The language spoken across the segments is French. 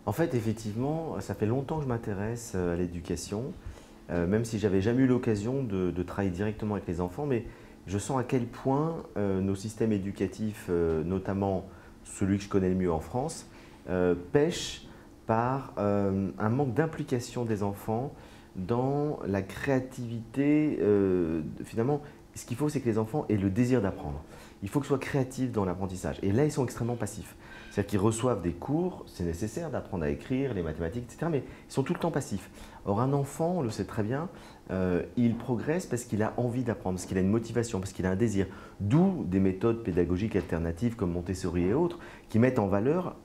En fait, effectivement, ça fait longtemps que je m'intéresse à l'éducation, même si j'avais jamais eu l'occasion de travailler directement avec les enfants, mais je sens à quel point nos systèmes éducatifs, notamment celui que je connais le mieux en France, pêchent par un manque d'implication des enfants dans la créativité. Finalement, ce qu'il faut, c'est que les enfants aient le désir d'apprendre. Il faut qu'ils soient créatifs dans l'apprentissage. Et là, ils sont extrêmement passifs. C'est-à-dire qu'ils reçoivent des cours, c'est nécessaire d'apprendre à écrire, les mathématiques, etc. Mais ils sont tout le temps passifs. Or, un enfant, on le sait très bien, il progresse parce qu'il a envie d'apprendre, parce qu'il a une motivation, parce qu'il a un désir. D'où des méthodes pédagogiques alternatives comme Montessori et autres, qui mettent en valeur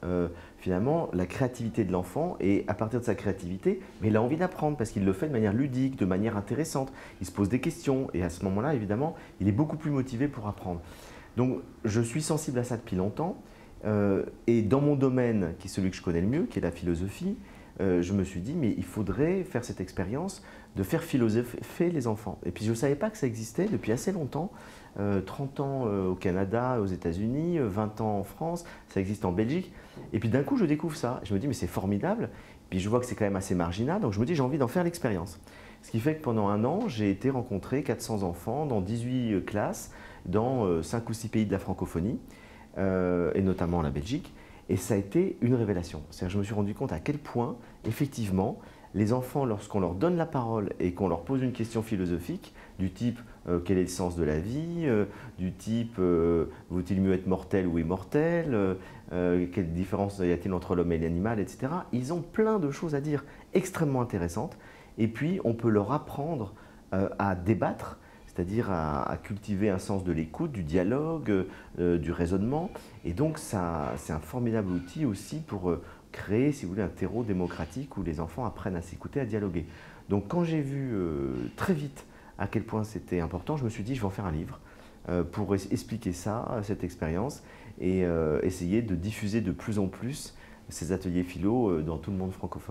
finalement la créativité de l'enfant. Et à partir de sa créativité, mais il a envie d'apprendre parce qu'il le fait de manière ludique, de manière intéressante. Il se pose des questions et à ce moment-là, évidemment, il est beaucoup plus motivé pour apprendre. Donc, je suis sensible à ça depuis longtemps. Et dans mon domaine, qui est celui que je connais le mieux, qui est la philosophie, je me suis dit, mais il faudrait faire cette expérience de faire philosopher les enfants. Et puis je ne savais pas que ça existait depuis assez longtemps, 30 ans au Canada, aux États-Unis, 20 ans en France, ça existe en Belgique. Et puis d'un coup, je découvre ça. Je me dis, mais c'est formidable. Puis je vois que c'est quand même assez marginal, donc je me dis, j'ai envie d'en faire l'expérience. Ce qui fait que pendant un an, j'ai été rencontrer 400 enfants dans 18 classes, dans 5 ou 6 pays de la francophonie. Et notamment la Belgique, et ça a été une révélation. C'est-à-dire, je me suis rendu compte à quel point, effectivement, les enfants, lorsqu'on leur donne la parole et qu'on leur pose une question philosophique, du type quel est le sens de la vie, du type vaut-il mieux être mortel ou immortel, quelle différence y a-t-il entre l'homme et l'animal, etc. Ils ont plein de choses à dire extrêmement intéressantes, et puis on peut leur apprendre à débattre, c'est-à-dire à cultiver un sens de l'écoute, du dialogue, du raisonnement. Et donc, c'est un formidable outil aussi pour créer, si vous voulez, un terreau démocratique où les enfants apprennent à s'écouter, à dialoguer. Donc, quand j'ai vu très vite à quel point c'était important, je me suis dit, je vais en faire un livre pour expliquer ça, cette expérience, et essayer de diffuser de plus en plus ces ateliers philo dans tout le monde francophone.